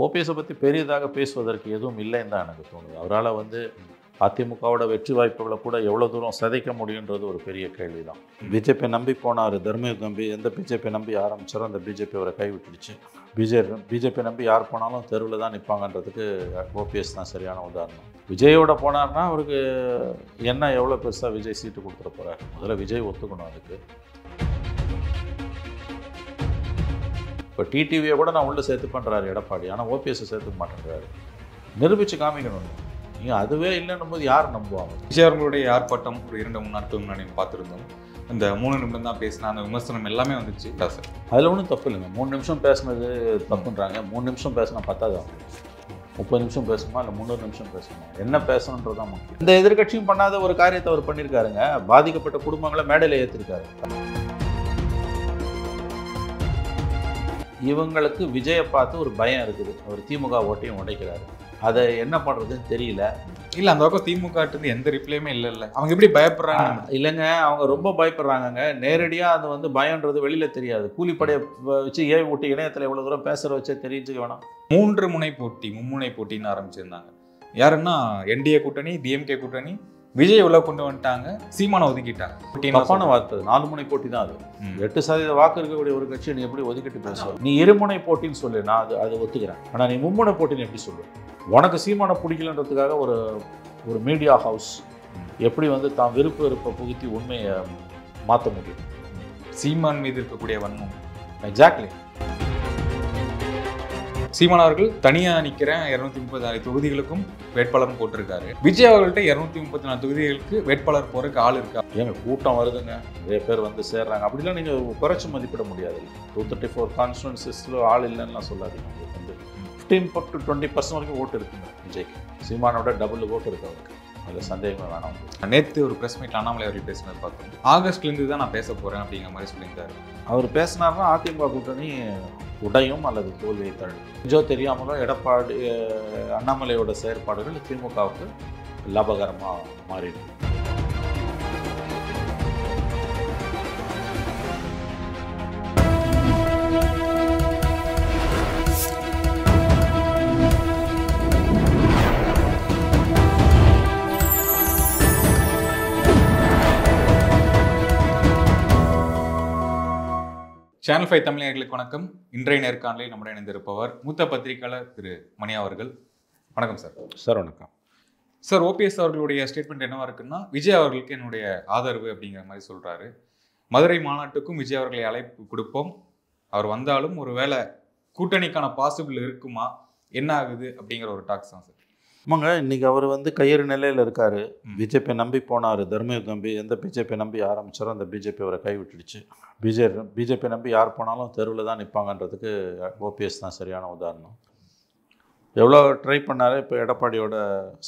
ஓபிஎஸை பற்றி பெரியதாக பேசுவதற்கு எதுவும் இல்லைன்னு தான் எனக்கு தோணுது. அவரால் வந்து அதிமுகவோட வெற்றி வாய்ப்புகளை கூட எவ்வளோ தூரம் சிதைக்க முடியுன்றது ஒரு பெரிய கேள்வி தான். பிஜேபி நம்பி போனார், தர்மயுத் நம்பி. எந்த பிஜேபி நம்பி ஆரம்பித்தாரோ அந்த பிஜேபி அவரை கைவிட்டுடுச்சு. பிஜேபி நம்பி யார் போனாலும் தெருவில் தான் நிற்பாங்கன்றதுக்கு ஓபிஎஸ் தான் சரியான உதாரணம். விஜயோட போனார்னா அவருக்கு என்ன எவ்வளோ பெருசாக விஜய் சீட்டு கொடுத்துட போகிறார். முதல்ல விஜய் ஒத்துக்கணும் அதுக்கு. இப்போ டிடிவியை கூட நான் உள்ளே சேர்த்து பண்ணுறாரு எடப்பாடி, ஆனால் ஓபிஎஸ்ஸை சேர்த்துக்க மாட்டேன்றாரு. நிரூபித்து காமிக்கணும். நீங்கள் அதுவே இல்லைன்னும் போது யார் நம்புவாங்க? விஜய் அவர்களுடைய ஆர்ப்பாட்டம் ஒரு 2-3 நாட்கள் முன்னாடி பார்த்துருந்தோம். அந்த 3 நிமிடம் தான் பேசினா அந்த விமர்சனம் எல்லாமே வந்துச்சு. சார் அதில் ஒன்றும் தப்பு இல்லைங்க. 3 நிமிஷம் பேசுனது தப்புன்றாங்க. 3 நிமிஷம் பேசினா பத்தாது. 30 நிமிஷம் பேசணுமா இல்லை 300 நிமிஷம் பேசணுமா? என்ன பேசணுன்றது தான் முக்கியம். இந்த எதிர்கட்சியும் பண்ணாத ஒரு காரியத்தை அவர் பண்ணியிருக்காருங்க. பாதிக்கப்பட்ட குடும்பங்களை மேடையில் ஏற்றிருக்காரு. இவங்களுக்கு விஜயை பார்த்து ஒரு பயம் இருக்குது. அவர் திமுக ஓட்டையும் உடைக்கிறாரு. அதை என்ன பண்ணுறதுன்னு தெரியல. இல்லை, அந்த பக்கம் திமுக எந்த ரிப்ளையுமே இல்லை. அவங்க எப்படி பயப்படுறாங்க? இல்லைங்க, அவங்க ரொம்ப பயப்படுறாங்கங்க. நேரடியாக அது வந்து பயன்றது வெளியில் தெரியாது. கூலிப்படையை வச்சு ஏவி விட்டு இணையத்தில் எவ்வளோ தூரம் பேசுகிற வச்சே தெரிஞ்சுக்க வேணாம். 3 முனை போட்டி, மும்முனை போட்டின்னு ஆரம்பிச்சிருந்தாங்க. யாருன்னா என்டிஏ கூட்டணி, டிஎம்கே கூட்டணி, விஜய் உள்ள கொண்டு வந்துட்டாங்க, சீமானை ஒதுக்கிட்டாங்க. தப்பான வார்த்தை. 4 முனை போட்டி தான் அது. 8% வாக்கு இருக்கக்கூடிய ஒரு கட்சியை நீ எப்படி ஒதுக்கிட்டு பேசுவோம்? நீ இருமுனை போட்டின்னு சொல்லு, நான் அது ஒத்துக்கிறேன். ஆனால் நீ மும்முனை போட்டின்னு எப்படி சொல்லுவேன்? உனக்கு சீமானை பிடிக்கலன்றதுக்காக ஒரு மீடியா ஹவுஸ் எப்படி வந்து தான் விருப்ப புகுத்தி உண்மையை மாற்ற முடியும்? சீமான் மீது இருக்கக்கூடிய வன்மம். எக்ஸாக்ட்லி. சீமான் அவர்கள் தனியாக நிற்கிறேன் 236 தொகுதிகளுக்கும் வேட்பாளரும் போட்டிருக்காரு. விஜய் அவர்கள்ட்ட 234 தொகுதிகளுக்கு வேட்பாளர் போறதுக்கு ஆள் இருக்கா? ஏங்க கூட்டம் வருதுங்க, நிறைய பேர் வந்து சேர்றாங்க. அப்படிலாம் நீங்கள் குறைச்சி மதிப்பிட முடியாது. 234 கான்ஸ்டிட்யூன்சிஸில் ஆள் இல்லைன்னா சொல்லாதீங்க. உங்களுக்கு வந்து 15 to 20% வரைக்கும் ஓட்டு இருக்குங்க விஜய்க்கு. சீமானோட டபுள் ஓட்டு இருக்கு அவருக்கு. அதில் சந்தேகமே வேணாம். நேற்று ஒரு ப்ரெஸ் மீட் அண்ணாமலை அவர்கள் பேசினது பார்த்தோம். ஆகஸ்ட்லேருந்து தான் நான் பேச போகிறேன் அப்படிங்கிற மாதிரி சொல்லியிருந்தாரு. அவர் பேசினார்னா அதிமுக கூட்டணி உடையும் அல்லது தோல்வியை தழும். கொஞ்சம் தெரியாமலோ எடப்பாடி அண்ணாமலையோட செயற்பாடுகள் திமுகவுக்கு லாபகரமாக மாறிடும். சேனல் 5 தமிழர்களுக்கு வணக்கம். இன்றைய நேர்காணலில் நம்முடைய இணைந்திருப்பவர் மூத்த பத்திரிகையாளர் திரு மணி அவர்கள். வணக்கம் சார். சார் வணக்கம் சார். ஓபிஎஸ் அவர்களுடைய ஸ்டேட்மெண்ட் என்னவா இருக்குன்னா, விஜய் அவர்களுக்கு என்னுடைய ஆதரவு அப்படிங்கிற மாதிரி சொல்றாரு. மதுரை மாநாட்டுக்கும் விஜய் அவர்களை அழைப்பு கொடுப்போம், அவர் வந்தாலும் ஒரு வேளை கூட்டணிக்கான பாசிபிள் இருக்குமா, என்ன ஆகுது அப்படிங்கிற ஒரு டாக்ஸ் தான் சார். ஆமாங்க, இன்றைக்கி அவர் வந்து கையறு நிலையில் இருக்கார். பிஜேபி நம்பி போனார், தர்மயுத் நம்பி. எந்த பிஜேபி நம்பி ஆரம்பித்தாரோ அந்த பிஜேபி அவரை கைவிட்டுடுச்சு. பிஜேபி நம்பி யார் போனாலும் தெருவில் தான் நிற்பாங்கன்றதுக்கு ஓபிஎஸ் தான் சரியான உதாரணம். எவ்வளோ ட்ரை பண்ணார், இப்போ எடப்பாடியோட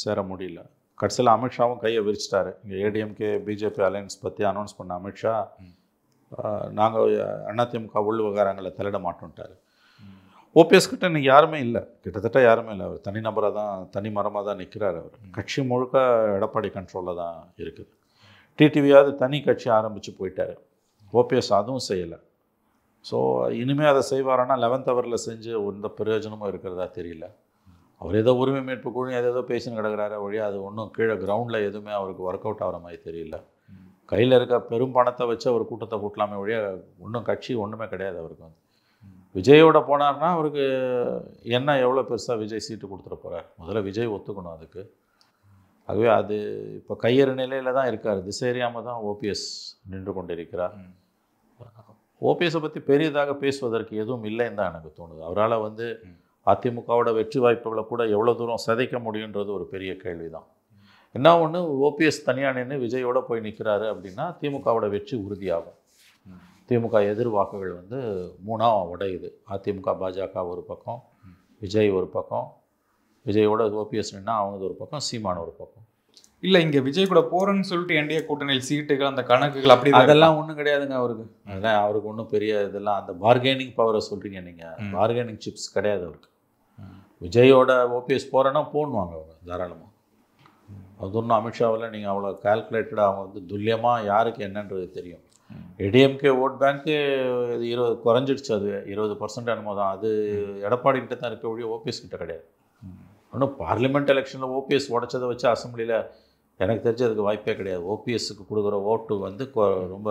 சேர முடியல. கடைசியில் அமித்ஷாவும் கையை விரிச்சிட்டாரு. இங்கே ஏடிஎம்கே பிஜேபி அலையன்ஸ் பற்றி அனௌன்ஸ் பண்ண அமித்ஷா நாங்கள் அதிமுக உள் விவகாரங்களை தலையிட மாட்டோன்ட்டார். ஓபிஎஸ் கிட்ட இன்றைக்கி யாருமே இல்லை, கிட்டத்தட்ட யாருமே இல்லை. அவர் தனிநபராக தான், தனி மரமாக தான் நிற்கிறார். அவர் கட்சி முழுக்க எடப்பாடி கண்ட்ரோலில் தான் இருக்குது. டிடிவியாவது தனி கட்சி ஆரம்பித்து போயிட்டார். ஓபிஎஸ் அதுவும் செய்யலை. ஸோ இனிமேல் அதை செய்வாரானா 11th ஹவரில் செஞ்சு எந்த பிரயோஜனமும் இருக்கிறதா தெரியல. அவர் ஏதோ உரிமை மீட்பு குழு ஏதோ பேசின்னு கிடக்கிறாரு வழியாக அது ஒன்றும் கீழே கிரவுண்டில் எதுவுமே அவருக்கு ஒர்க் அவுட் ஆகிற மாதிரி தெரியல. கையில் இருக்க பெரும் பணத்தை வச்சு அவர் கூட்டத்தை கூட்டலாமே வழியாக ஒன்றும் கட்சி ஒன்றுமே கிடையாது அவருக்கு. வந்து விஜயோட போனார்னா அவருக்கு என்ன எவ்வளோ பெருசாக விஜய் சீட்டு கொடுத்துட போகிறார். முதல்ல விஜய் ஒத்துக்கணும் அதுக்கு. ஆகவே அது இப்போ கையறு நிலையில் தான் இருக்கார். திசையறியாமல் தான் ஓபிஎஸ் நின்று கொண்டிருக்கிறார். ஓபிஎஸை பற்றி பெரியதாக பேசுவதற்கு எதுவும் இல்லைன்னு தான் எனக்கு தோணுது. அவரால் வந்து அதிமுகவோட வெற்றி வாய்ப்புகளை கூட எவ்வளோ தூரம் சிதைக்க முடியுன்றது ஒரு பெரிய கேள்வி தான். என்ன ஒன்று, ஓபிஎஸ் தனியாக நின்று விஜயோட போய் நிற்கிறாரு அப்படின்னா திமுகவோட வெற்றி உறுதியாகும். திமுக எதிர்வாக்குகள் வந்து 3ஆக உடையுது. அதிமுக பாஜக ஒரு பக்கம், விஜய் ஒரு பக்கம், விஜயோட ஓபிஎஸ் நின்னா அவங்க ஒரு பக்கம், சீமான ஒரு பக்கம். இல்லை, இங்கே விஜய் கூட போகிறேன்னு சொல்லிட்டு என்டிஏ கூட்டணியில் சீட்டுகள் அந்த கணக்குகள் அப்படி அதெல்லாம் ஒன்றும் கிடையாதுங்க அவருக்கு. அதெல்லாம் அவருக்கு ஒன்றும் பெரிய இதெல்லாம் அந்த பார்கெனிங் பவரை சொல்கிறீங்க நீங்கள். பார்கெனிங் சிப்ஸ் கிடையாது அவருக்கு. விஜயோட ஓபிஎஸ் போகிறேன்னா போடணுவாங்க அவங்க தாராளமாக. அது ஒன்றும் அமித்ஷாவில் நீங்கள் அவ்வளோ கால்குலேட்டடாக அவங்க வந்து துல்லியமாக யாருக்கு என்னன்றது தெரியும். ஏடிஎம்கே ஓட் பேங்க்கு 20 குறைஞ்சிடுச்சு. அது 20% என்னமோ தான். அது எடப்பாடி கிட்ட தான் இருக்கக்கூடிய ஓபிஎஸ் கிட்ட கிடையாது. இன்னும் பார்லிமெண்ட் எலெக்ஷனில் ஓபிஎஸ் உடைச்சதை வச்சு அசம்பிளியில் எனக்கு தெரிஞ்சதுக்கு வாய்ப்பே கிடையாது. ஓபிஎஸ்க்கு கொடுக்குற ஓட்டு வந்து ரொம்ப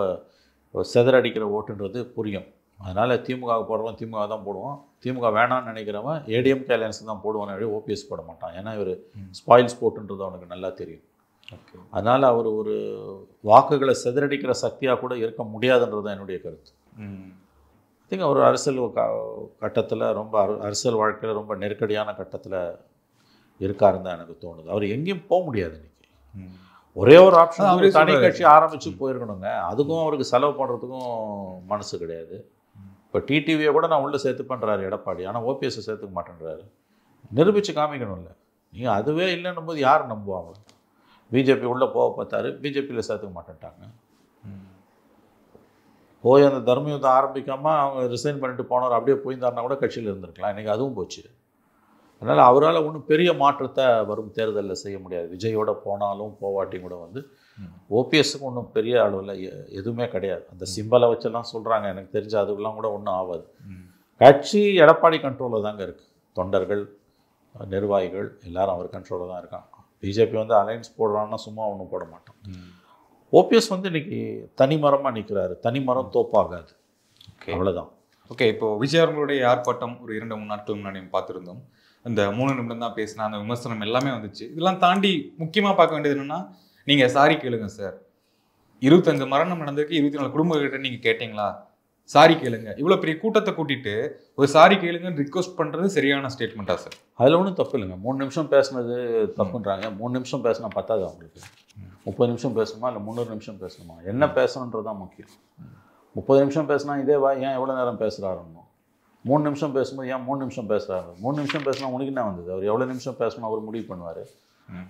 செதறடிக்கிற ஓட்டுன்றது புரியும். அதனால் திமுக போடுறவன் திமுக தான் போடுவோம், திமுக வேணான்னு நினைக்கிறவன் ஏடிஎம்கே அலையன்ஸுக்கு தான் போடுவானே ஓபிஎஸ் போட மாட்டான். ஏன்னா இவர் ஸ்பாயில் ஸ்போர்ட்டுன்றது அவனுக்கு நல்லா தெரியும். அதனால் அவர் ஒரு வாக்குகளை செதறடிக்கிற சக்தியாக கூட இருக்க முடியாதுன்றது தான் என்னுடைய கருத்து. ஐ திங்க் அவர் அரசியல் கட்டத்தில் ரொம்ப அரசியல் வாழ்க்கையில் ரொம்ப நெருக்கடியான கட்டத்தில் இருக்காருன்னு தான் எனக்கு தோணுது. அவர் எங்கேயும் போக முடியாது. இன்னைக்கு ஒரே ஒரு ஆப்ஷன் தனி கட்சி ஆரம்பித்து போயிருக்கணுங்க. அதுக்கும் அவருக்கு செலவு பண்ணுறதுக்கும் மனசு கிடையாது. இப்போ டிடிவியை கூட நான் உள்ளே சேர்த்து பண்ணுறாரு எடப்பாடி, ஆனால் ஓபிஎஸ்ஸை சேர்த்துக்க மாட்டேன்றாரு. நிரூபித்து காமிக்கணும்ல. நீங்கள் அதுவே இல்லைன்னும் போது யார் நம்புவாங்க? பிஜேபி உள்ளே போக பார்த்தாரு, பிஜேபியில் சேர்த்துக்க மாட்டேன்ட்டாங்க. போய் அந்த தர்மயுத்தம் ஆரம்பிக்காமல் அவங்க ரிசைன் பண்ணிட்டு போனவர் அப்படியே போயிருந்தாருன்னா கூட கட்சியில் இருந்திருக்கலாம். இன்றைக்கி அதுவும் போச்சு. அதனால் அவரால் ஒன்றும் பெரிய மாற்றத்தை வரும் தேர்தலில் செய்ய முடியாது. விஜயோட போனாலும் போவாட்டியும் கூட வந்து ஓபிஎஸ்ஸுக்கு ஒன்றும் பெரிய அளவில் எதுவுமே கிடையாது. அந்த சிம்பலை வச்செல்லாம் சொல்கிறாங்க, எனக்கு தெரிஞ்ச அதுக்கெல்லாம் கூட ஒன்றும் ஆகாது. கட்சி எடப்பாடி கண்ட்ரோலில் தாங்க இருக்குது. தொண்டர்கள், நிர்வாகிகள் எல்லாரும் அவர் கண்ட்ரோலில் தான் இருக்காங்க. பிஜேபி வந்து அலையன்ஸ் போடுறான்னா சும்மா ஒன்றும் போட மாட்டோம். ஓபிஎஸ் வந்து இன்றைக்கி தனிமரமாக நிற்கிறாரு. தனிமரம் தோப்பாகாது. அவ்வளோதான். ஓகே, இப்போது விஜய் அவர்களுடைய ஆர்ப்பாட்டம் ஒரு 2-3 நாட்கள் முன்னாடி பார்த்துருந்தோம். அந்த 3 நிமிடம் தான் பேசினா அந்த விமர்சனம் எல்லாமே வந்துச்சு. இதெல்லாம் தாண்டி முக்கியமாக பார்க்க வேண்டியது என்னென்னா, நீங்கள் சாரி கேளுங்க சார். 25 மரணம் நடந்திருக்கு, 24 குடும்பங்கிட்ட நீங்கள் கேட்டிங்களா? சாரி கேளுங்க. இவ்வளோ பெரிய கூட்டத்தை கூட்டிட்டு ஒரு சாரி கேளுங்கன்னு ரிக்வஸ்ட் பண்ணுறது சரியான ஸ்டேட்மெண்ட்டா சார்? அதில் ஒன்றும் தப்பு இல்லைங்க. 3 நிமிஷம் பேசுனது தப்புன்றாங்க. 3 நிமிஷம் பேசினா பத்தாது அவங்களுக்கு. 30 நிமிஷம் பேசணுமா இல்லை 300 நிமிஷம் பேசணுமா? என்ன பேசணுன்றது தான் முக்கியம். 30 நிமிஷம் பேசினா இதே ஏன் எவ்வளோ நேரம் பேசுகிறாருன்னு. 3 நிமிஷம் பேசும்போது ஏன் 3 நிமிஷம் பேசுகிறாரு? 3 நிமிஷம் பேசினா உனக்கு என்ன வந்தது? அவர் எவ்வளோ நிமிஷம் பேசணும் அவர் முடிவு பண்ணுவார்.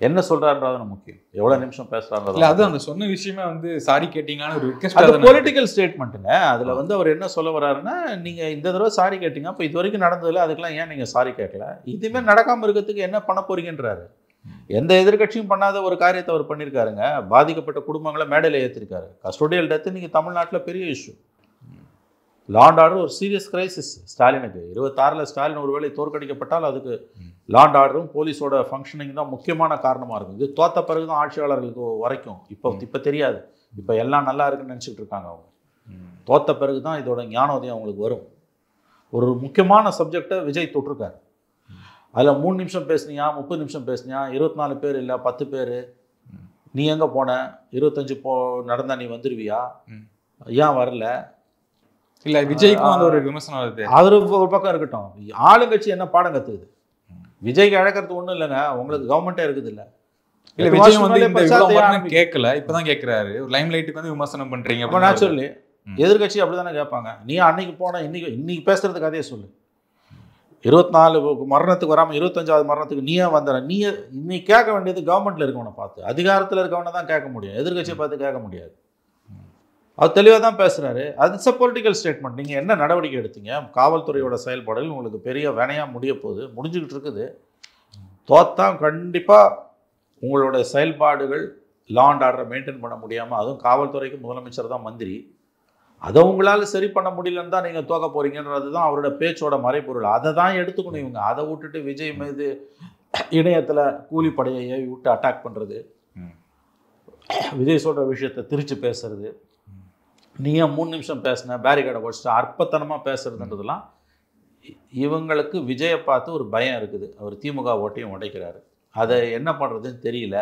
என்ன சொல்கிறாருன்றது முக்கியம். எவ்வளோ நிமிஷம் பேசுகிறாரு. அது அந்த சொன்ன விஷயமே வந்து சாரி கேட்டீங்கன்னு ஒரு ரிக்வெஸ்ட். அது பொலிட்டிக்கல் ஸ்டேட்மெண்ட்டுங்க. அதில் வந்து அவர் என்ன சொல்ல வர்றாருன்னா, நீங்கள் இந்த தடவை சாரி கேட்டீங்க, அப்போ இது வரைக்கும் நடந்ததில்ல, அதுக்கெல்லாம் ஏன் நீங்கள் சாரி கேட்கல? இதுமாதிரி நடக்காமல் இருக்கிறதுக்கு என்ன பண்ண போறீங்கன்றாரு. எந்த எதிர்கட்சியும் பண்ணாத ஒரு காரியத்தை அவர் பண்ணியிருக்காருங்க. பாதிக்கப்பட்ட குடும்பங்களை மேடையில் ஏற்றிருக்காரு. கஸ்டோடியல் டெத்து நீங்கள் தமிழ்நாட்டில் பெரிய இஷ்யூ. லா அண்ட் ஆர்டர் ஒரு சீரியஸ் கிரைசிஸ் ஸ்டாலினுக்கு. 26 ஸ்டாலின் ஒருவேளை தோற்கடிக்கப்பட்டால் அதுக்கு லா அண்ட் ஆர்டரும் போலீஸோட ஃபங்க்ஷனிங் தான் முக்கியமான காரணமாக இருக்கும். இது தோத்த பிறகு தான் ஆட்சியாளர்களுக்கு வரைக்கும் இப்போ தெரியாது. இப்போ எல்லாம் நல்லா இருக்குன்னு நினச்சிக்கிட்டு இருக்காங்க அவங்க. தோத்த பிறகு தான் இதோட ஞானோதயம் அவங்களுக்கு வரும். ஒரு முக்கியமான சப்ஜெக்டை விஜய் தொட்டிருக்காரு. அதில் 3 நிமிஷம் பேசுனியா, 30 நிமிஷம் பேசுனியா, 24 பேர் இல்லை 10 பேர், நீ எங்கே போன, 25 நடந்தா நீ வந்துடுவியா, ஏன் வரல? இல்லை விஜய்க்கும் அந்த ஒரு விமர்சனம் வருது. அது ஒரு பக்கம் இருக்கட்டும். ஆளுங்கட்சி என்ன பாடம் கற்றுக்குது? விஜய்க்கு இழக்கிறது ஒன்றும் இல்லைங்க. உங்களுக்கு கவர்மெண்ட்டே இருக்குது இல்லை. இல்லை விஜய் வந்து கேட்கல, இப்போதான் கேட்குறாரு. ஒரு லைம் லைட்டுக்கு வந்து விமர்சனம் பண்ணுறீங்க. அப்போ நான் சொல்லி எதிர்கட்சி அப்படி தானே கேட்பாங்க. நீ அன்னைக்கு போன இன்னைக்கு பேசுறதுக்கு அதே சொல்லு. 24 மரணத்துக்கு வராமல் 25வது மரணத்துக்கு நீயே வந்த நீ கேட்க வேண்டியது கவர்மெண்ட்டில் இருக்கவனை பார்த்து, அதிகாரத்தில் இருக்கவனை தான் கேட்க முடியும். எதிர்கட்சியை பார்த்து கேட்க முடியாது. அவர் தெளிவாக தான் பேசுகிறாரு. அது இட்ஸ் அ பொலிட்டிக்கல் ஸ்டேட்மெண்ட். நீங்கள் என்ன நடவடிக்கை எடுத்தீங்க? காவல்துறையோட செயல்பாடுகள் உங்களுக்கு பெரிய வினையாக முடிஞ்சுக்கிட்டு இருக்குது. தோத்தா கண்டிப்பாக உங்களோட செயல்பாடுகள் லா அண்ட் ஆர்டரை மெயின்டைன் பண்ண முடியாமல், அதுவும் காவல்துறைக்கு முதலமைச்சர் தான் மந்திரி, அதை உங்களால் சரி பண்ண முடியலன்னு தான் நீங்கள் தோக்க போகிறீங்கன்றது தான் அவரோட பேச்சோட மறைப்பொருள். அதை தான் எடுத்துக்கணும் இவங்க. அதை விட்டுட்டு விஜய் மீது இணையத்தில் கூலிப்படையை ஏவி விட்டு அட்டாக் பண்ணுறது, விஜய் சொல்கிற விஷயத்தை திரிச்சு பேசுறது, நீ ஏன் 3 நிமிஷம் பேசின, பேரிகேடை வச்சுட்டு அற்பத்தனமாக பேசுறதுன்றதுலாம் இவங்களுக்கு விஜயை பார்த்து ஒரு பயம் இருக்குது. அவர் திமுக ஓட்டையும் உடைக்கிறாரு. அதை என்ன பண்ணுறதுன்னு தெரியல.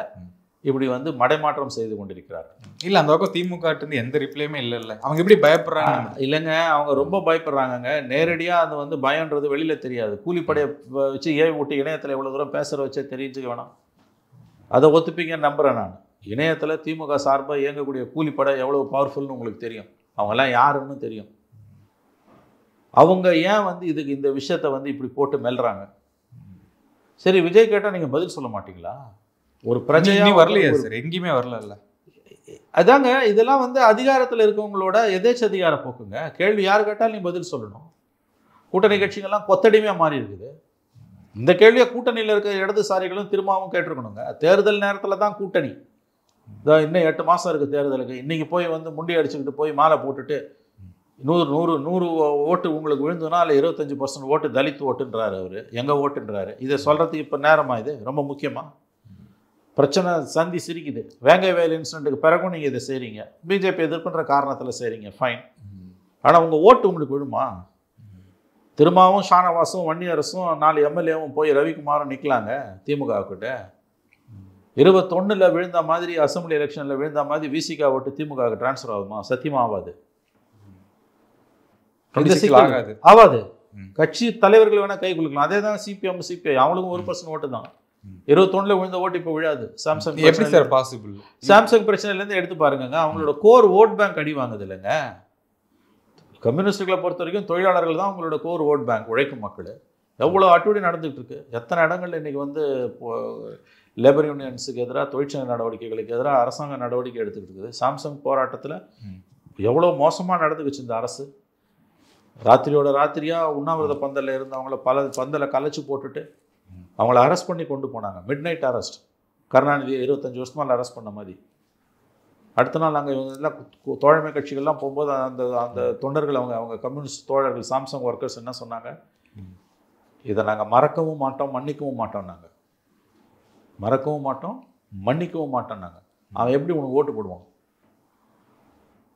இப்படி வந்து மடைமாற்றம் செய்து கொண்டிருக்கிறார். இல்லை அந்த பக்கம் திமுக எந்த ரிப்ளையுமே இல்லை. அவங்க எப்படி பயப்படுறாங்க? இல்லைங்க, அவங்க ரொம்ப பயப்படுறாங்கங்க. நேரடியாக அது வந்து பயன்றது வெளியில் தெரியாது. கூலிப்படையை வச்சு ஏவி விட்டு இணையத்தில் எவ்வளோ தூரம் பேசுகிற வச்சே தெரிஞ்சுக்க வேணாம். அதை ஒத்துப்பீங்கன்னு நம்புகிறேன் நான். இணையத்தில் திமுக சார்பாக இயங்கக்கூடிய கூலிப்படை எவ்வளோ பவர்ஃபுல்னு உங்களுக்கு தெரியும். அவங்கெல்லாம் யாருன்னு தெரியும். அவங்க ஏன் வந்து இதுக்கு இந்த விஷயத்தை வந்து இப்படி போட்டு மெல்றாங்க? சரி, விஜய் கேட்டால் நீங்கள் பதில் சொல்ல மாட்டீங்களா? ஒரு பிரச்சனை வரலையா சார்? எங்கேயுமே வரல. அதாங்க, இதெல்லாம் வந்து அதிகாரத்தில் இருக்கவங்களோட எதேச்சதிகார போக்குங்க. கேள்வி யார் கேட்டாலும் நீ பதில் சொல்லணும். கூட்டணி கட்சிகள்லாம் கொத்தடிமையாக மாறி இருக்குது. இந்த கேள்வியை கூட்டணியில் இருக்கிற இடதுசாரிகளும் திரும்பவும் கேட்டிருக்கணுங்க. தேர்தல் நேரத்தில் தான் கூட்டணி. இதோ இன்னும் 8 மாதம் இருக்குது தேர்தலுக்கு. இன்றைக்கி போய் வந்து முண்டி அடிச்சுக்கிட்டு போய் மாலை போட்டுட்டு 100 ஓட்டு உங்களுக்கு விழுந்ததுனா அதில் 25% ஓட்டு தலித் ஓட்டுன்றாரு அவர், எங்கள் ஓட்டுன்றாரு. இதை சொல்கிறதுக்கு இப்போ நேரமா? இது ரொம்ப முக்கியமாக பிரச்சனை சந்தி சிரிக்குது. வேங்கை வயல் இன்சிடென்ட்டுக்கு பிறகும் நீங்கள் இதை செய்கிறீங்க, பிஜேபி எதிர்ப்புன்ற காரணத்தில் செய்கிறீங்க, ஃபைன். ஆனால் உங்கள் ஓட்டு உங்களுக்கு விழுமா? திருமாவும் ஷானவாசும் வன்னியரசும் 4 எம்எல்ஏவும் போய் ரவிக்குமாரும் நிற்கலாங்க திமுகவுக்கிட்ட. 21 விழுந்த மாதிரி அசம்பிளி எலெக்ஷனில் விழுந்த மாதிரி விசிகா ஓட்டு திமுகவுக்கு டிரான்ஸ்ஃபர் ஆகுமா? சத்தியமாக ஆகாது. ஆகாது. கட்சி தலைவர்கள் வேணால் கை குலுக்கலாம். அதே தான் சிபிஎம் சிபிஐ, அவங்களுக்கும் 1% ஓட்டு தான். 21 விழுந்த ஓட்டு இப்போ விழாது. சாம்சங் எப்படி சார் பாசிபிள்? சாம்சங் பிரச்சனையிலேருந்து எடுத்து பாருங்க. அவங்களோட கோர் ஓட் பேங்க் அடி வாங்குது இல்லைங்க. கம்யூனிஸ்டுகளை பொறுத்த வரைக்கும் தொழிலாளர்கள் தான் அவங்களோட கோர் ஓட் பேங்க், உழைக்கும் மக்கள். எவ்வளோ அட்டுவடி நடந்துகிட்டு இருக்கு. எத்தனை இடங்கள்ல இன்றைக்கி வந்து லேபர் யூனியன்ஸுக்கு எதிராக, தொழிற்சங்க நடவடிக்கைகளுக்கு எதிராக அரசாங்க நடவடிக்கை எடுத்துக்கிட்டு இருக்குது. சாம்சங் போராட்டத்தில் எவ்வளோ மோசமாக நடந்துக்குச்சு இந்த அரசு. ராத்திரியோட ராத்திரியாக உண்ணாவிரத பந்தலில் இருந்தவங்கள பல பந்தலை கலைச்சி போட்டுட்டு அவங்கள அரெஸ்ட் பண்ணி கொண்டு போனாங்க. Mid night arrest. கருணாநிதி 25 வருஷமாக அரெஸ்ட் பண்ண மாதிரி. அடுத்த நாள் நாங்கள் இவங்க எல்லாம் தோழமை கட்சிகள்லாம் போகும்போது அந்த அந்த தொண்டர்கள் அவங்க கம்யூனிஸ்ட் தோழர்கள் சாம்சங் ஒர்க்கர்ஸ் என்ன சொன்னாங்க? இதை நாங்கள் மறக்கவும் மாட்டோம், மன்னிக்கவும் மாட்டோம். நாங்கள் மறக்கவும் மாட்டோம், மன்னிக்கவும் மாட்டோம். நாங்கள் அவன் எப்படி உனக்கு ஓட்டு போடுவான்?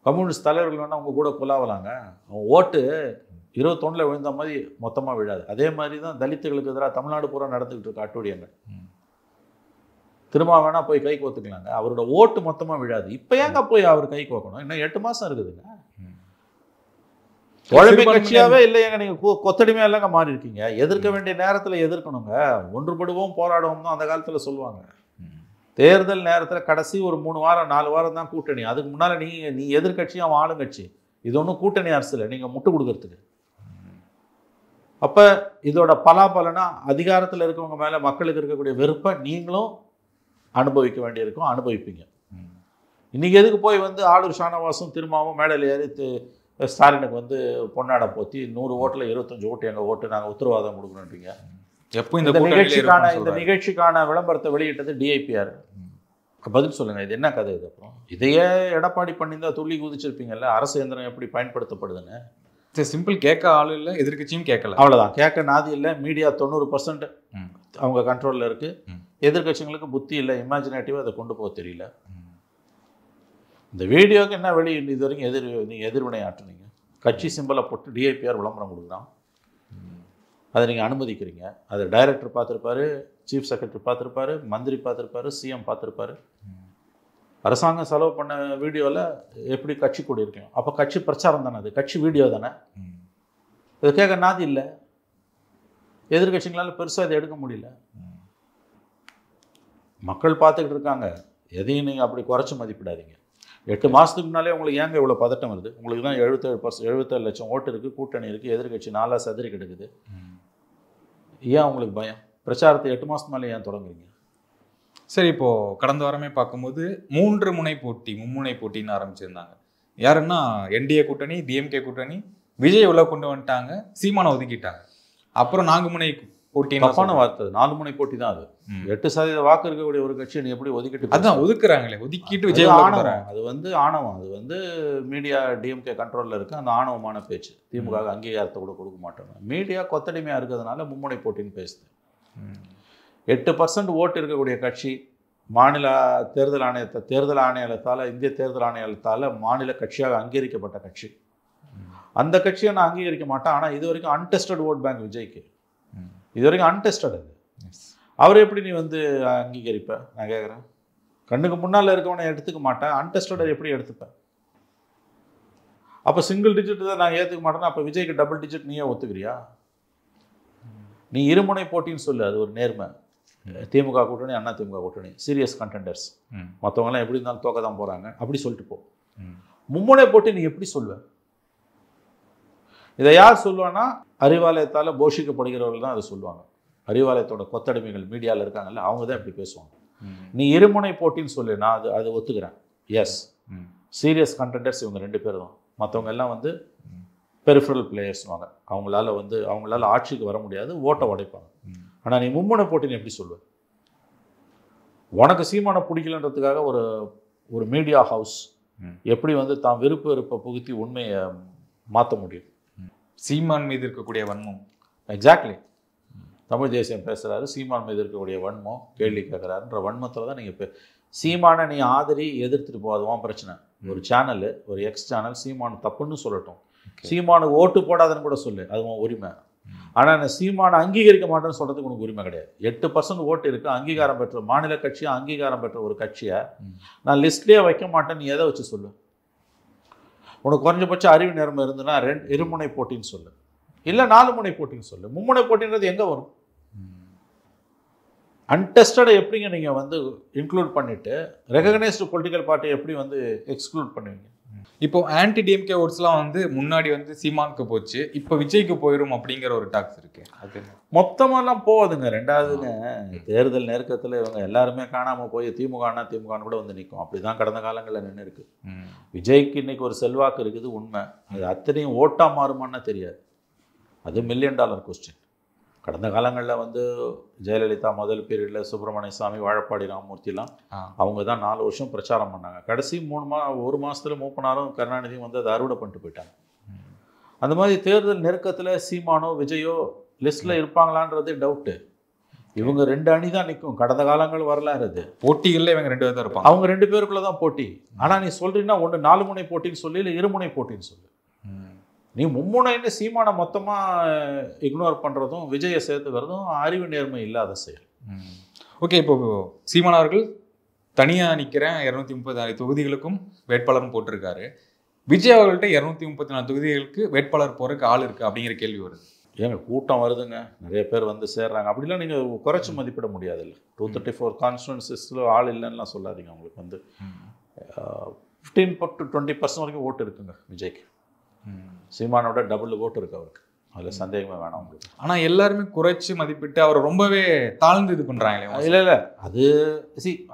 கம்யூனிஸ்ட் தலைவர்கள் வேணால் அவங்க கூட குலாவலாங்க. அவன் ஓட்டு 21 விழுந்த மாதிரி மொத்தமாக விழாது. அதே மாதிரி தான் தலித்துகளுக்கு எதிராக தமிழ்நாடு பூரா நடந்துக்கிட்டு இருக்க அட்டுழியங்கள். திரும்ப வேணா போய் கை கோத்துக்கலாங்க, அவரோட ஓட்டு மொத்தமாக விழாது. இப்போ ஏங்க போய் அவர் கை கோக்கணும்? இன்னும் 8 மாதம் இருக்குதுங்க. தோழமை கட்சியாகவே இல்லையாங்க, நீங்கள் கொத்தடிமையாக இல்லைங்க மாறி இருக்கீங்க. எதிர்க்க வேண்டிய நேரத்தில் எதிர்க்கணுங்க. ஒன்றுபடுவோம் போராடுவோம் தான் அந்த காலத்தில் சொல்லுவாங்க. தேர்தல் நேரத்தில் கடைசி ஒரு 3 வாரம் 4 வாரம் தான் கூட்டணி. அதுக்கு முன்னால் நீ எதிர்கட்சி, அவன் ஆளுங்கட்சி. இது ஒன்றும் கூட்டணி அரசு இல்லை நீங்கள் முட்டு கொடுக்கறதுக்கு. அப்போ இதோட பலாபலனா அதிகாரத்தில் இருக்கவங்க மேலே மக்களுக்கு இருக்கக்கூடிய வெறுப்பை நீங்களும் அனுபவிக்க வேண்டியிருக்கும், அனுபவிப்பீங்க. இன்றைக்கி எதுக்கு போய் வந்து ஆளூர் ஷானவாசும் திருமாவும் மேடையில் ஏறி ஸ்டாலினுக்கு வந்து பொன்னாடை போற்றி 100 ஓட்டில் 25 ஓட்டு எங்கள் ஓட்டு, நாங்கள் உத்தரவாதம் கொடுக்கணுன்றீங்க. எப்போ இந்த நிகழ்ச்சிக்கான விளம்பரத்தை வெளியிட்டது டிஐபிஆர். பதில் சொல்லுங்கள், இது என்ன கதை? இது அப்புறம் இதையே எடப்பாடி பண்ணியிருந்தால் துள்ளி குதிச்சிருப்பீங்கல்ல, அரசு எந்திரம் எப்படி பயன்படுத்தப்படுதுன்னு. சிம்பிள். கேட்க ஆள் இல்லை, எதிர்கட்சியும் கேட்கல, அவ்வளோதான். கேட்க நாதி இல்லை. மீடியா 90% அவங்க கண்ட்ரோலில் இருக்குது. எதிர்கட்சிகளுக்கு புத்தி இல்லை, இமேஜினேட்டிவாக அதை கொண்டு போக தெரியல. இந்த வீடியோக்கு என்ன வெளி இது வரைக்கும் நீங்கள் எதிர்வினை ஆற்றுனீங்க. கட்சி சிம்பலை போட்டு டிஐபிஆர் விளம்பரம் கொடுக்குறான், அதை நீங்கள் அனுமதிக்கிறீங்க. அதை டைரக்டர் பார்த்துருப்பாரு, சீஃப் செக்ரட்டரி பார்த்துருப்பாரு, மந்திரி பார்த்துருப்பாரு, சிஎம் பார்த்துருப்பாரு. அரசாங்கம் செலவு பண்ண வீடியோவில் எப்படி கட்சி கூடி இருக்கணும்? அப்போ கட்சி பிரச்சாரம் தானே, அது கட்சி வீடியோ தானே. இதை கேட்க நாதி இல்லை. எதிர்கட்சிகளால் பெருசாக இதை எடுக்க முடியல. மக்கள் பார்த்துக்கிட்டு இருக்காங்க. எதையும் நீங்கள் அப்படி குறைச்சி மதிப்பிடாதீங்க. 8 மாதத்துக்கு முன்னாலே உங்களுக்கு ஏங்க இவ்வளோ பதட்டம் வருது? உங்களுக்கு தான் 77 லட்சம் ஓட்டு இருக்குது, கூட்டணி இருக்குது, எதிர்கட்சி 4 சதுரி கிடக்குது. ஏன் உங்களுக்கு பயம்? பிரச்சாரத்தை 8 மாதத்துக்கு மேலே ஏன் தொடங்குறீங்க? சரி, இப்போது கடந்த வாரமே பார்க்கும்போது 3 முனை போட்டி, மும்முனை போட்டின்னு ஆரம்பிச்சிருந்தாங்க. யாருன்னா என்டிஏ கூட்டணி, டிஎம்கே கூட்டணி, விஜய் உள்ள கொண்டு வந்துட்டாங்க, சீமானை ஒதுக்கிட்டாங்க. அப்புறம் 4 முனை போட்டி. தப்பான வார்த்தை. 4 முனை போட்டி தான் அது. 8% வாக்கு இருக்கக்கூடிய ஒரு கட்சியை நீ எப்படி ஒதுக்கிட்டு? அதான் ஒதுக்குறாங்களே, ஒதுக்கிட்டு விஜய் ஆணவம். அது வந்து ஆணவம். அது வந்து மீடியா டிஎம்கே கண்ட்ரோலில் இருக்குது. அந்த ஆணவமான பேச்சு திமுக அங்கீகாரத்தை கூட கொடுக்க மாட்டாங்க. மீடியா கொத்தடிமையாக இருக்கிறதுனால மும்முனை போட்டின்னு பேசுது. 8% ஓட்டு இருக்கக்கூடிய கட்சி மாநில தேர்தல் ஆணையத்தால் இந்திய தேர்தல் ஆணையத்தால் மாநில கட்சியாக அங்கீகரிக்கப்பட்ட கட்சி. அந்த கட்சியை நான் அங்கீகரிக்க மாட்டேன். ஆனால் இது வரைக்கும் அன்டெஸ்டட் ஓட் பேங்க் விஜய்க்கு. இது வரைக்கும் அன்டெஸ்டட். அது அவரை எப்படி நீ வந்து அங்கீகரிப்ப? நான் கேட்குறேன். கண்ணுக்கு முன்னால் இருக்கவனை எடுத்துக்க மாட்டேன், அன்டெஸ்டட் எப்படி எடுத்துப்பேன்? அப்போ சிங்கிள் டிஜிட் தான் நான் ஏற்றுக்க மாட்டேன்னா அப்போ விஜய்க்கு டபுள் டிஜிட் நீயே ஒத்துக்கிறியா? நீ இருமுனை போட்டின்னு சொல்லு, அது ஒரு நேர்மை. திமுக கூட்டணி, அண்ணா திமுக கூட்டணி சீரியஸ் கண்டெண்டர்ஸ், மற்றவங்களாம் எப்படி இருந்தாலும் தோக்க தான் போகிறாங்க, அப்படி சொல்லிட்டு போ. மும்முனை போட்டி நீ எப்படி சொல்லுவ? இதை யார் சொல்லுவான்னா அறிவாலயத்தால் போஷிக்கப்படுகிறவர்கள் தான் அதை சொல்லுவாங்க. அறிவாலயத்தோட கொத்தடிமைகள் மீடியாவில் இருக்காங்கல்ல, அவங்க தான் இப்படி பேசுவாங்க. நீ இருமுனை போட்டின்னு சொல்லு, நான் அது ஒத்துக்கிறேன். எஸ், சீரியஸ் கண்டெண்டர்ஸ் இவங்க 2 பேர் தான். மற்றவங்க எல்லாம் வந்து பெரிஃபரல் பிளேயர்ஸ்வாங்க. அவங்களால ஆட்சிக்கு வர முடியாது, ஓட்டை உடைப்பாங்க. ஆனால் நீ மும்முனை போட்டின்னு எப்படி சொல்லுவ? உனக்கு சீமானை பிடிக்கலன்றதுக்காக ஒரு ஒரு மீடியா ஹவுஸ் எப்படி வந்து தான் விருப்ப வெறுப்பை புகுத்தி உண்மையை மாற்ற முடியும்? சீமான் மீது இருக்கக்கூடிய வன்மம். எக்ஸாக்ட்லி. தமிழ் தேசியம் பேசுகிறாரு, சீமான் மீது இருக்கக்கூடிய வன்மம் கேள்வி கேட்குறாருன்ற வன்மத்தில் தான் நீங்கள் சீமானை நீ ஆதரி எதிர்த்துட்டு போகாதுவான் பிரச்சனை. ஒரு சேனல், ஒரு எக்ஸ் சேனல் சீமான் தப்புன்னு சொல்லட்டும், சீமானுக்கு ஓட்டு போடாதுன்னு கூட சொல்லு, அதுவும் உரிமை. ஆனால் நான் சீமானை அங்கீகரிக்க மாட்டேன்னு சொல்கிறதுக்கு உனக்கு உரிமை கிடையாது. 8% ஓட்டு இருக்குது, அங்கீகாரம் பெற்ற மாநில கட்சியாக அங்கீகாரம் பெற்ற ஒரு கட்சியை நான் லிஸ்ட்லேயே வைக்க மாட்டேன்னு நீ எதை வச்சு சொல்லு? உனக்கு குறைஞ்சபட்சம் அறிவு நேர்மை இருந்துன்னா இருமுனை போட்டின்னு சொல்லு, இல்லை 4 முனை போட்டின்னு சொல்லு. மும்முனை போட்டின்றது எங்கே வரும்? அன்டெஸ்டடை எப்படிங்க நீங்கள் வந்து இன்க்ளூட் பண்ணிவிட்டு ரெகக்னைஸ்டு பொலிட்டிக்கல் பார்ட்டியை எப்படி வந்து எக்ஸ்க்ளூட் பண்ணுவீங்க? இப்போ ஆன்டி டிஎம்கே ஓட்ஸ்லாம் வந்து முன்னாடி வந்து சீமானுக்கு போச்சு, இப்போ விஜய்க்கு போயிடும் அப்படிங்கிற ஒரு டாக்ஸ் இருக்கு. அது மொத்தமெல்லாம் போகுதுங்க. ரெண்டாவதுங்க, தேர்தல் நெருக்கத்தில் இவங்க எல்லாருமே காணாமல் போய் திமுகன்னு கூட வந்து நிற்கும். அப்படி தான் கடந்த காலங்களில் நின்று இருக்கு. விஜய்க்கு இன்னைக்கு ஒரு செல்வாக்கு இருக்குது, உண்மை. அது அத்தனையும் ஓட்டாக மாறுமான்னு தெரியாது. அது $1 மில்லியன் கொஸ்டின். கடந்த காலங்களில் வந்து ஜெயலலிதா முதல் பீரியடில் சுப்பிரமணிய சாமி, வாழப்பாடி ராமமூர்த்திலாம் அவங்க தான் 4 வருஷம் பிரச்சாரம் பண்ணாங்க. கடைசி 1 மாதத்தில் மூப்பனாரும் கருணாநிதியும் வந்து அதை அறுவடை பண்ணிட்டு போயிட்டாங்க. அந்த மாதிரி தேர்தல் நெருக்கத்தில் சீமானோ விஜயோ லிஸ்ட்டில் இருப்பாங்களான்றது டவுட்டு. இவங்க 2 அணி தான் நிற்கும். கடந்த காலங்கள் வரலாறு அது. போட்டிகளில் இவங்க 2 பேர் தான் இருப்பாங்க. அவங்க 2 பேருக்குள்ளே தான் போட்டி. ஆனால் நீ சொல்கிறீங்கன்னா ஒன்று 4 முனை போட்டின்னு சொல்லி, இல்லை இருமுனை போட்டின்னு சொல்லு. நீ மும்முனைன்னு சீமானை மொத்தமாக இக்னோர் பண்ணுறதும் விஜயை சேர்த்துக்கிறதும் அறிவு நேர்மை இல்லாத செயல். ஓகே, இப்போ சீமான் அவர்கள் தனியாக நிற்கிறேன் 236 தொகுதிகளுக்கும் வேட்பாளரும் போட்டிருக்காரு. விஜய் அவர்கள்ட்ட 234 தொகுதிகளுக்கு வேட்பாளர் போகிறதுக்கு ஆள் இருக்குது அப்படிங்கிற கேள்வி வருது. ஏங்க கூட்டம் வருதுங்க, நிறைய பேர் வந்து சேர்றாங்க. அப்படிலாம் நீங்கள் குறைச்சி மதிப்பிட முடியாதுல்ல. 234 கான்ஸ்டிடுவன்சிஸில் ஆள் இல்லைன்னா சொல்லாதீங்க. அவங்களுக்கு வந்து 15 to 20% வரைக்கும் ஓட்டு இருக்குங்க விஜய்க்கு. சீமானோட டபுள் ஓட்டு இருக்கு அவருக்கு, அதில் சந்தேகமே வேணாம் உங்களுக்கு. ஆனால் எல்லாருமே குறைச்சி மதிப்பிட்டு அவர் ரொம்பவே தாழ்ந்து இது பண்ணுறாங்களே. இல்லை அது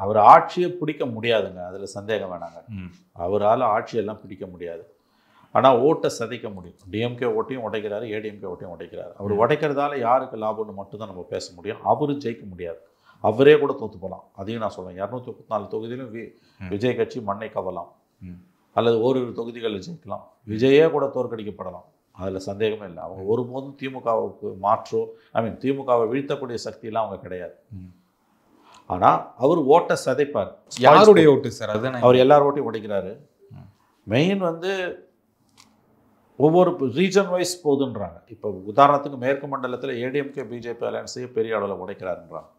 அவர் ஆட்சியை பிடிக்க முடியாதுங்க, அதில் சந்தேகம் வேணாங்க. அவரால் ஆட்சியெல்லாம் பிடிக்க முடியாது. ஆனால் ஓட்டை சதைக்க முடியும். டிஎம்கே ஓட்டையும் உடைக்கிறாரு, ஏடிஎம்கே ஓட்டையும் உடைக்கிறாரு. அவர் உடைக்கிறதால யாருக்கு லாபம்னு மட்டும் தான் நம்ம பேச முடியும். அவரு ஜெயிக்க முடியாது, அவரே கூட தோற்று போகலாம். அதையும் நான் சொல்கிறேன். 234 தொகுதியிலும் விஜய் கட்சி மண்ணை கவலாம், அல்லது ஓரிரு தொகுதிகளில் ஜெயிக்கலாம். விஜயே கூட தோற்கடிக்கப்படலாம், அதில் சந்தேகமே இல்லை. அவங்க ஒருபோதும் திமுகவுக்கு மாற்றோ திமுகவை வீழ்த்தக்கூடிய சக்தியெல்லாம் அவங்க கிடையாது. ஆனால் அவர் ஓட்டை சதைப்பார். யாருடைய ஓட்டு சார்? அதுதான் அவர் எல்லார் ஓட்டையும் உடைக்கிறாரு. மெயின் வந்து ஒவ்வொரு ரீஜன் வைஸ் போகுதுன்றாங்க. இப்போ உதாரணத்துக்கு மேற்கு மண்டலத்தில் ஏடிஎம்கே பிஜேபி அலையன்ஸையே பெரிய அளவில் உடைக்கிறாருன்றாங்க.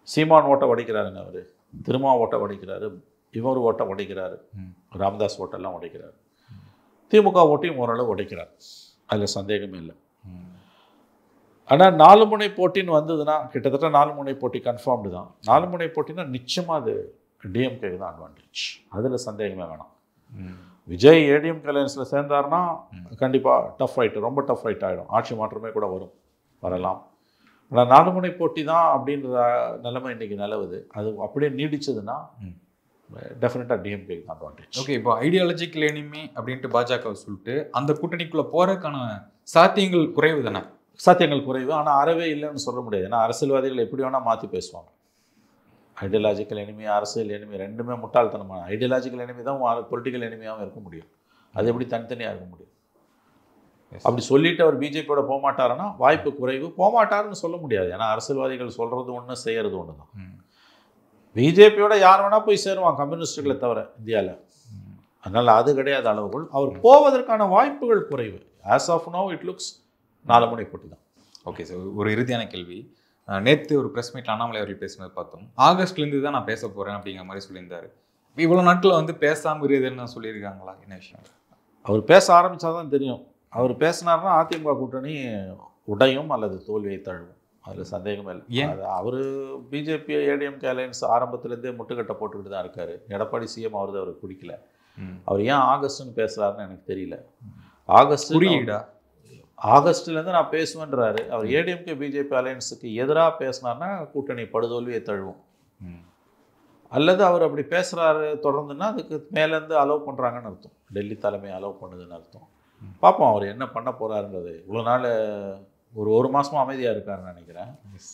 சீமான் ஓட்டை உடைக்கிறாருங்க, அவர் திருமா ஓட்டை உடைக்கிறாரு, இவர் ஓட்டை உடைக்கிறாரு, ராமதாஸ் ஓட்டெல்லாம் உடைக்கிறார், திமுக ஓட்டையும் ஓரளவு உடைக்கிறார், அதில் சந்தேகமே இல்லை. ஆனால் 4 முனை போட்டின்னு வந்ததுன்னா கிட்டத்தட்ட 4 முனை போட்டி கன்ஃபார்ம்டு தான். 4 முனை போட்டின்னா நிச்சயமாக அது டிஎம்கேக்கு தான் அட்வான்டேஜ், அதில் சந்தேகமே வேணாம். விஜய் ஏடிஎம்கே அலையன்ஸில் சேர்ந்தாருன்னா கண்டிப்பாக டஃப் ஃபைட்டு, ரொம்ப டஃப் ஃபைட் ஆகிடும். ஆட்சி மாற்றமே கூட வரலாம். ஆனால் 4 முனை போட்டி தான் அப்படின்ற நிலைமை இன்றைக்கி நிலவுது. அது அப்படியே நீடிச்சதுன்னா டெஃபினட்டாக டிஎம்கேக்கு தான் அட்வான்டேஜ். ஓகே, இப்போ ஐடியாலஜிக்கல் எனிமி அப்படின்ட்டு பாஜக சொல்லிட்டு அந்த கூட்டணிக்குள்ளே போகிறதுக்கான சாத்தியங்கள் குறைவு தானே? சாத்தியங்கள் குறைவு, ஆனால் அறவே இல்லைன்னு சொல்ல முடியாது. ஏன்னா அரசியல்வாதிகள் எப்படி வேணால் மாற்றி பேசுவாங்க. ஐடியாலஜிக்கல் எனிமி, அரசியல் எனிமி ரெண்டுமே முட்டாள்தனமான. ஐடியாலஜிக்கல் எனிமி தான் பொலிட்டிக்கல் எனிமியாகவும் இருக்க முடியும். அது எப்படி தனித்தனியாக இருக்க முடியும்? அப்படி சொல்லிட்டு அவர் பிஜேபியோட போகமாட்டாருன்னா வாய்ப்பு குறைவு. போகமாட்டாருன்னு சொல்ல முடியாது, ஏன்னா அரசியல்வாதிகள் சொல்கிறது ஒன்று, செய்கிறது ஒன்று தான். பிஜேபியோட யார் வேணால் போய் சேருவான், கம்யூனிஸ்டுகளை தவிர இந்தியாவில். அதனால் அது கிடையாது அளவுகள். அவர் போவதற்கான வாய்ப்புகள் குறைவு. As of now it looks 4 முனை போட்டி தான். ஓகே சார், ஒரு இறுதியான கேள்வி. நேற்று ஒரு ப்ரெஸ் மீட்டில் அண்ணாமலை அவர்கள் பேசுனது பார்த்தோம். ஆகஸ்ட்லேருந்து தான் நான் பேச போகிறேன் அப்படிங்கிற மாதிரி சொல்லியிருந்தார். இவ்வளோ நாட்களில் வந்து பேசாமல் இருக்குதுன்னு சொல்லியிருக்காங்களா? என்ன விஷயம்? அவர் பேச ஆரம்பித்தா தான் தெரியும். அவர் பேசினார்னா அதிமுக கூட்டணி உடையும் அல்லது தோல்வியை தழுவும், அதில் சந்தேகமே இல்லை. ஏன் அவர் பிஜேபி ஏடிஎம்கே அலையன்ஸ் ஆரம்பத்துலேருந்தே முட்டுக்கட்டை போட்டுக்கிட்டு தான் இருக்கார். எடப்பாடி சிஎம் அவருக்கு பிடிக்கல. அவர் ஏன் ஆகஸ்ட்னு பேசுகிறாருன்னு எனக்கு தெரியல. ஆகஸ்ட் குறியீடா? ஆகஸ்ட்லேருந்து நான் பேசுவேன்றாரு. அவர் ஏடிஎம்கே பிஜேபி அலையன்ஸுக்கு எதிராக பேசினார்னா கூட்டணி படுதோல்வியை தழுவும். அல்லது அவர் அப்படி பேசுகிறாரு தொடர்ந்துன்னா அதுக்கு மேலேருந்து அலோவ் பண்ணுறாங்கன்னு அர்த்தம். டெல்லி தலைமை அலோவ் பண்ணுதுன்னு அர்த்தம். பார்ப்போம் அவர் என்ன பண்ண போகிறாருன்றது. இவ்வளோ நாள் ஒரு மாதமாக அமைதியாக இருக்காருன்னு நினைக்கிறேன்.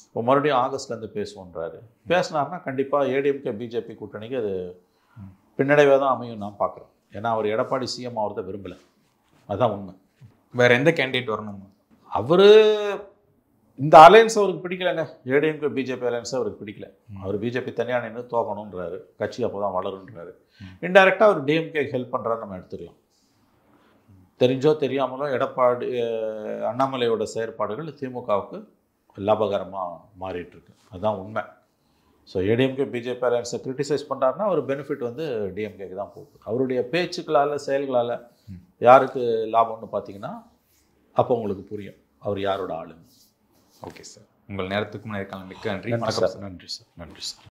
இப்போ மறுபடியும் ஆகஸ்ட்லேருந்து பேசுவோன்றாரு. பேசினார்னா கண்டிப்பாக ஏடிஎம்கே பிஜேபி கூட்டணிக்கு அது பின்னடைவாக தான் அமையும் நான் பார்க்குறேன். ஏன்னா அவர் எடப்பாடி சிஎம் ஆகிறத விரும்பலை, அதுதான் உண்மை. வேற எந்த கேண்டிடேட் வரணும்? அவர் இந்த அலையன்ஸ் அவருக்கு பிடிக்கலைங்க. ஏடிஎம்கே பிஜேபி அலையன்ஸ் அவருக்கு பிடிக்கல. அவர் பிஜேபி தனியாக நின்று தோக்கணுன்றாரு, கட்சி அப்போ தான் வளருன்றாரு. இன்டைரக்டாக அவர் டிஎம்கே ஹெல்ப் பண்ணுறாரு நம்ம எடுத்துக்கலாம். தெரிஞ்சோ தெரியாமலோ எடப்பாடி அண்ணாமலையோட செயற்பாடுகள் திமுகவுக்கு லாபகரமாக மாறிட்டுருக்கு, அதுதான் உண்மை. ஸோ ஏடிஎம்கே பிஜேபி அலையன்ஸை கிரிட்டிசைஸ் பண்ணுறாருன்னா அவர் பெனிஃபிட் வந்து டிஎம்கேக்கு தான் போகுது. அவருடைய பேச்சுக்களால் செயல்களால் யாருக்கு லாபம்னு பார்த்தீங்கன்னா அப்போ உங்களுக்கு புரியும் அவர் யாரோட ஆளுங்க. ஓகே சார், உங்கள் நேரத்துக்கும் நேர்காணல் மிக்க நன்றி. நன்றி சார். நன்றி சார். நன்றி சார்.